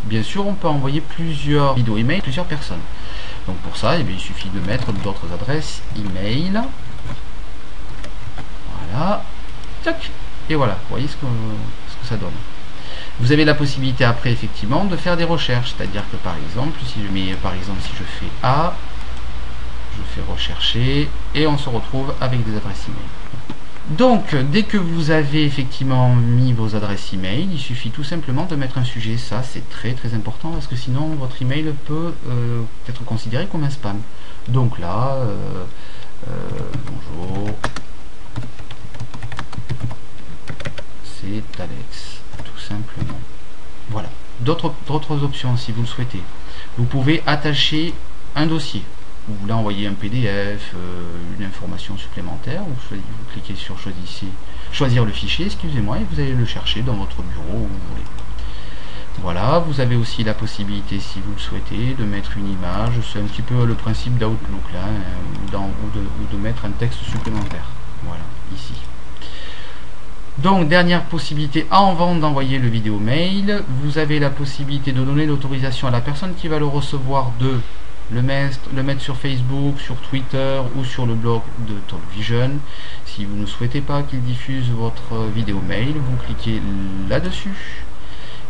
Bien sûr, on peut envoyer plusieurs vidéos email à plusieurs personnes. Donc pour ça, eh bien, il suffit de mettre d'autres adresses email. Voilà. Tac. Et voilà, vous voyez ce que ça donne. Vous avez la possibilité après effectivement de faire des recherches, c'est-à-dire que par exemple, si je fais A, je fais rechercher et on se retrouve avec des adresses email. Donc dès que vous avez effectivement mis vos adresses email, il suffit tout simplement de mettre un sujet. Ça c'est très très important parce que sinon votre email peut être considéré comme un spam. Donc là, bonjour, c'est Alex, tout simplement. Voilà. D'autres options si vous le souhaitez. Vous pouvez attacher un dossier. Vous voulez envoyer un PDF, une information supplémentaire, vous cliquez sur choisir le fichier, excusez-moi, et vous allez le chercher dans votre bureau où vous voulez. Voilà, vous avez aussi la possibilité, si vous le souhaitez, de mettre une image. C'est un petit peu le principe d'Outlook là, ou de mettre un texte supplémentaire. Voilà, ici. Donc, dernière possibilité, avant d'envoyer le vidéo mail, vous avez la possibilité de donner l'autorisation à la personne qui va le recevoir de le mettre sur Facebook, sur Twitter ou sur le blog de TalkVision. Si vous ne souhaitez pas qu'il diffuse votre vidéo mail, vous cliquez là-dessus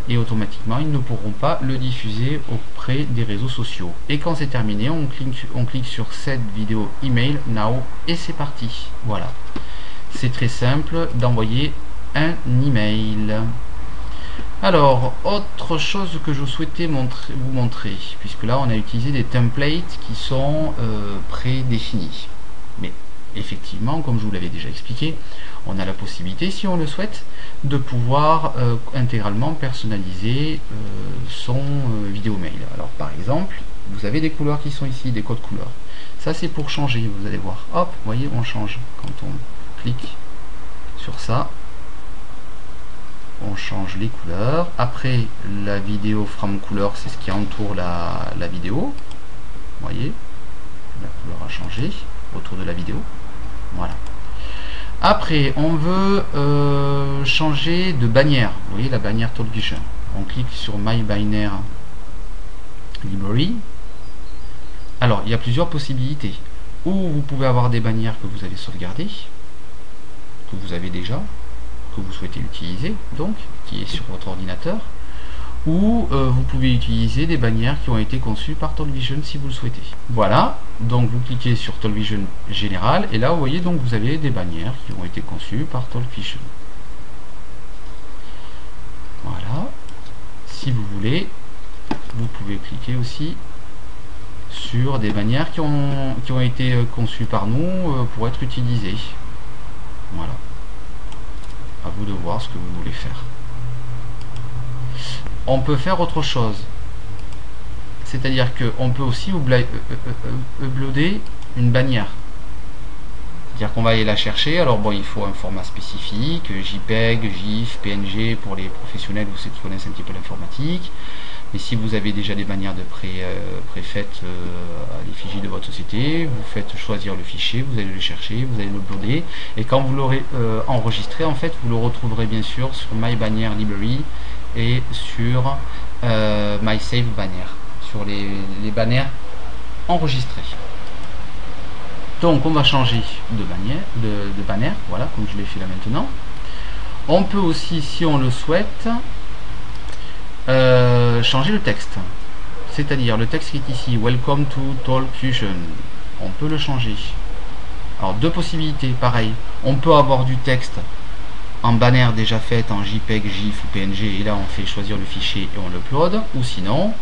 et automatiquement ils ne pourront pas le diffuser auprès des réseaux sociaux. Et quand c'est terminé, on clique sur cette vidéo email now et c'est parti. Voilà. C'est très simple d'envoyer un email. Alors, autre chose que je souhaitais vous montrer, puisque là on a utilisé des templates qui sont prédéfinis. Mais effectivement, comme je vous l'avais déjà expliqué, on a la possibilité, si on le souhaite, de pouvoir intégralement personnaliser son vidéo mail. Alors par exemple, vous avez des couleurs qui sont ici, des codes couleurs. Ça c'est pour changer, vous allez voir. Hop, vous voyez, on change quand on clique sur ça, on change les couleurs. Après, la vidéo from couleur, c'est ce qui entoure la vidéo. Vous voyez, la couleur a changé autour de la vidéo. Voilà. Après, on veut changer de bannière. Vous voyez la bannière TalkVision. On clique sur My Banner Library. Alors, il y a plusieurs possibilités. Ou vous pouvez avoir des bannières que vous avez sauvegardées, que vous avez déjà, que vous souhaitez utiliser, donc, qui est sur votre ordinateur, ou vous pouvez utiliser des bannières qui ont été conçues par TalkVision si vous le souhaitez. Voilà, donc vous cliquez sur TalkVision Général, et là vous voyez donc vous avez des bannières qui ont été conçues par TalkVision. Voilà, si vous voulez, vous pouvez cliquer aussi sur des bannières qui ont été conçues par nous pour être utilisées. Voilà. À vous de voir ce que vous voulez faire. On peut faire autre chose. C'est-à-dire qu'on peut aussi uploader une bannière. C'est-à-dire qu'on va aller la chercher. Alors bon, il faut un format spécifique, JPEG, GIF, PNG pour les professionnels ou ceux qui connaissent un petit peu l'informatique. Et si vous avez déjà des bannières de préfaites à l'effigie de votre société, vous faites choisir le fichier, vous allez le chercher, vous allez le uploader, et quand vous l'aurez enregistré, en fait, vous le retrouverez bien sûr sur My Banner Library et sur My Save Banner, sur les bannières enregistrées. Donc on va changer de bannière, voilà, comme je l'ai fait là maintenant. On peut aussi, si on le souhaite, changer le texte, c'est-à-dire le texte qui est ici, Welcome to TalkVision, on peut le changer. Alors deux possibilités, pareil, on peut avoir du texte en bannière déjà faite en JPEG, GIF ou PNG, et là on fait choisir le fichier et on l'upload, ou sinon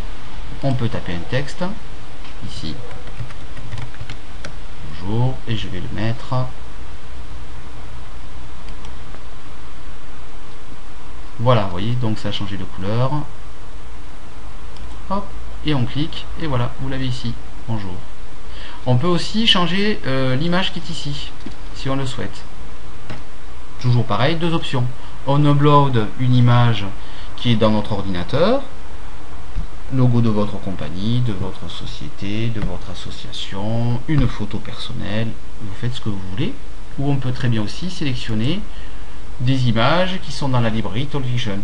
on peut taper un texte ici, bonjour, et je vais le mettre. Voilà, vous voyez, donc ça a changé de couleur. Hop, et on clique, et voilà, vous l'avez ici. Bonjour. On peut aussi changer l'image qui est ici, si on le souhaite. Toujours pareil, deux options. On upload une image qui est dans notre ordinateur, logo de votre compagnie, de votre société, de votre association, une photo personnelle, vous faites ce que vous voulez. Ou on peut très bien aussi sélectionner des images qui sont dans la librairie TalkVision.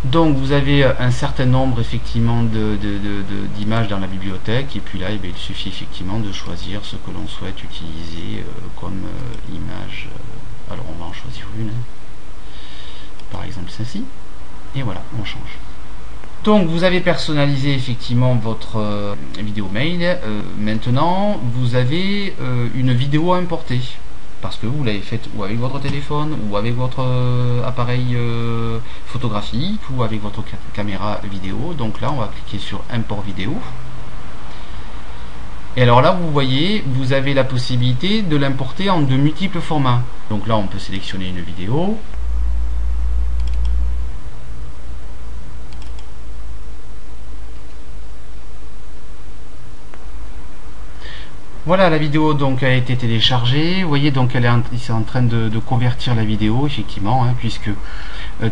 Donc vous avez un certain nombre effectivement d'images dans la bibliothèque, et puis là il suffit effectivement de choisir ce que l'on souhaite utiliser comme image. Alors on va en choisir une, par exemple celle-ci, et voilà, on change. Donc vous avez personnalisé effectivement votre vidéo mail. Maintenant vous avez une vidéo à importer, parce que vous l'avez faite ou avec votre téléphone, ou avec votre appareil photographique, ou avec votre caméra vidéo. Donc là on va cliquer sur import vidéo, et alors là vous voyez, vous avez la possibilité de l'importer en de multiples formats. Donc là on peut sélectionner une vidéo, voilà, la vidéo donc a été téléchargée. Vous voyez, donc il est en train de convertir la vidéo effectivement, hein, puisque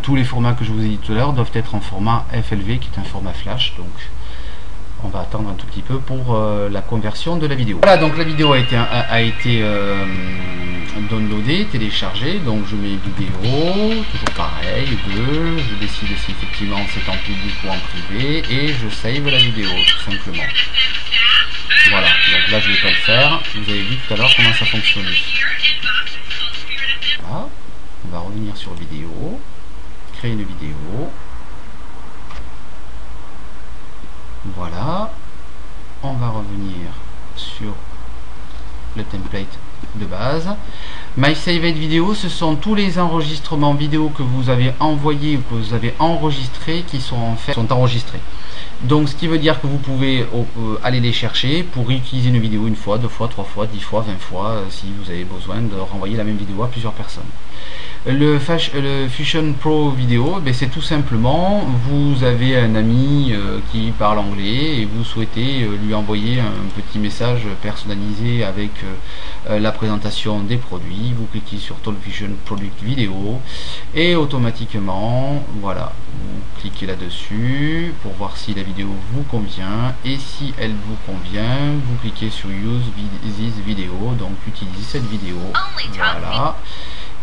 tous les formats que je vous ai dit tout à l'heure doivent être en format FLV, qui est un format flash. Donc on va attendre un tout petit peu pour la conversion de la vidéo. Voilà, donc la vidéo a été downloadée, téléchargée. Donc je mets vidéo, toujours pareil, je décide si effectivement c'est en public ou en privé, et je save la vidéo tout simplement. Voilà, donc là je ne vais pas le faire. Vous avez vu tout à l'heure comment ça fonctionnait. Voilà, on va revenir sur vidéo, créer une vidéo. Voilà, on va revenir sur le template de base. My Saved Video, ce sont tous les enregistrements vidéo que vous avez envoyés ou que vous avez enregistrés qui sont en fait enregistrés. Donc ce qui veut dire que vous pouvez aller les chercher pour utiliser une vidéo une fois, 2 fois, 3 fois, 10 fois, 20 fois, si vous avez besoin de renvoyer la même vidéo à plusieurs personnes. Le Fusion Pro Vidéo, c'est tout simplement, vous avez un ami qui parle anglais et vous souhaitez lui envoyer un petit message personnalisé avec la présentation des produits. Vous cliquez sur Total Fusion Product Video et automatiquement, voilà, vous cliquez là-dessus pour voir si la vidéo vous convient, et si elle vous convient, vous cliquez sur Use this video, donc utiliser cette vidéo, voilà.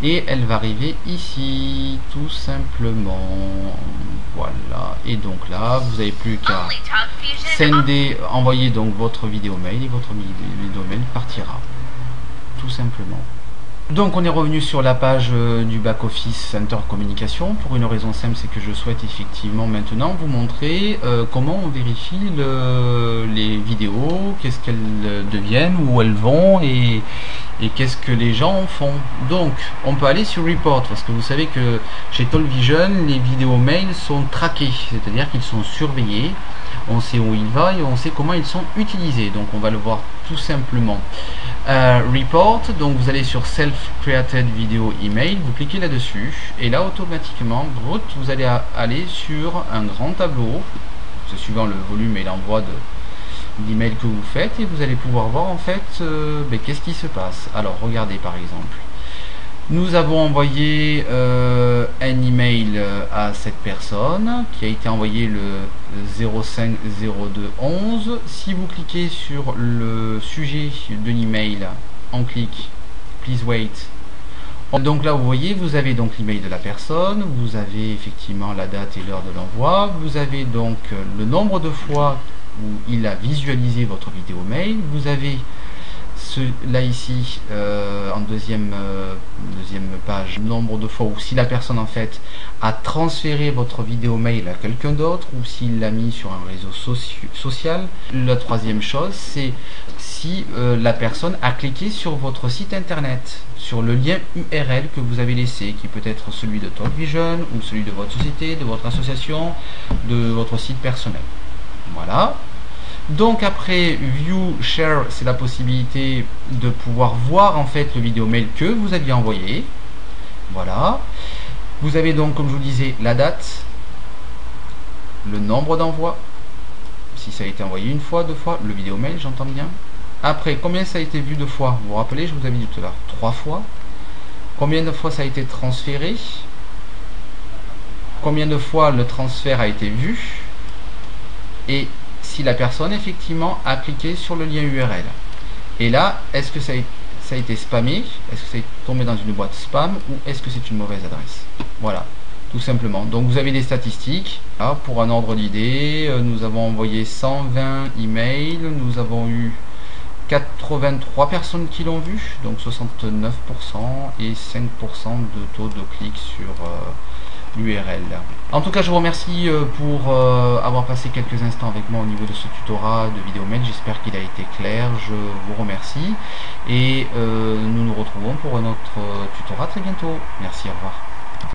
Et elle va arriver ici, tout simplement. Voilà. Et donc là, vous n'avez plus qu'à envoyer donc votre vidéo mail, et votre vidéo mail partira. Tout simplement. Donc on est revenu sur la page du back-office Center Communication, pour une raison simple, c'est que je souhaite effectivement maintenant vous montrer comment on vérifie les vidéos, qu'est-ce qu'elles deviennent, où elles vont, et qu'est-ce que les gens font. Donc on peut aller sur Report, parce que vous savez que chez Tallvision, les vidéos mail sont traquées, c'est-à-dire qu'ils sont surveillés, on sait où il va et on sait comment ils sont utilisés. Donc on va le voir tout simplement. Report, donc vous allez sur Self Created Video Email, vous cliquez là-dessus, et là automatiquement vous allez aller sur un grand tableau, c'est suivant le volume et l'envoi d'email que vous faites, et vous allez pouvoir voir en fait qu'est-ce qui se passe. Alors regardez, par exemple, nous avons envoyé un email à cette personne qui a été envoyé le 050211. Si vous cliquez sur le sujet de l'email, on clique Please wait. Donc là vous voyez, vous avez donc l'email de la personne, vous avez effectivement la date et l'heure de l'envoi, vous avez donc le nombre de fois où il a visualisé votre vidéo mail, vous avez là ici en deuxième page, nombre de fois, ou si la personne en fait a transféré votre vidéo mail à quelqu'un d'autre, ou s'il l'a mis sur un réseau social. La troisième chose, c'est si la personne a cliqué sur votre site internet, sur le lien URL que vous avez laissé, qui peut être celui de Tallvision, ou celui de votre société, de votre association, de votre site personnel. Voilà. Donc après View Share, c'est la possibilité de pouvoir voir en fait le vidéo mail que vous aviez envoyé. Voilà. Vous avez donc, comme je vous disais, la date, le nombre d'envois, si ça a été envoyé une fois, 2 fois, le vidéo mail, j'entends bien. Après, combien ça a été vu 2 fois? Vous vous rappelez, je vous avais dit tout à l'heure, 3 fois. Combien de fois ça a été transféré? Combien de fois le transfert a été vu? Et si la personne effectivement a cliqué sur le lien URL. Et là, est-ce que ça a été spammé? Est-ce que ça est tombé dans une boîte spam, ou est-ce que c'est une mauvaise adresse? Voilà, tout simplement. Donc vous avez des statistiques. Là, pour un ordre d'idée, nous avons envoyé 120 emails, nous avons eu 83 personnes qui l'ont vu, donc 69% et 5% de taux de clic sur l'URL. En tout cas, je vous remercie pour avoir passé quelques instants avec moi au niveau de ce tutorat de vidéo mail. J'espère qu'il a été clair. Je vous remercie et nous nous retrouvons pour un autre tutorat très bientôt. Merci, au revoir.